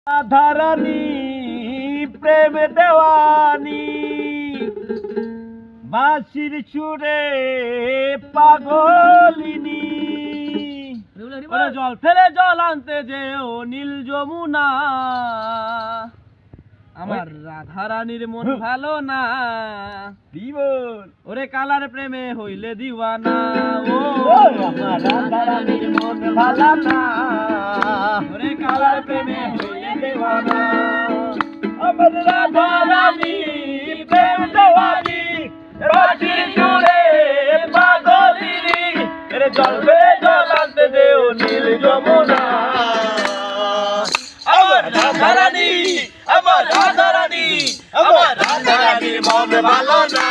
রাধারানী প্রেম দেওয়ানি বাঁশির সুরে পাগলিনী ওরে জল ফেলে জল আনতে যেও নীল যমুনা আমার রাধারানীর মন ভালো না জীবন ওরে কালার প্রেমে হইলে দিওয়ানা ও আমার রাধারানীর মন ভালো না ওরে কালার প্রেমে হইলে দিওয়ানা আমার রাধারানী প্রেম দেওয়ানি বাঁশির সুরে পাগলিনী রে জল ফেলে জল আনতে যেও নীল যমুনা আমার রাধারানী আমার রাধারানীর মন ভালো না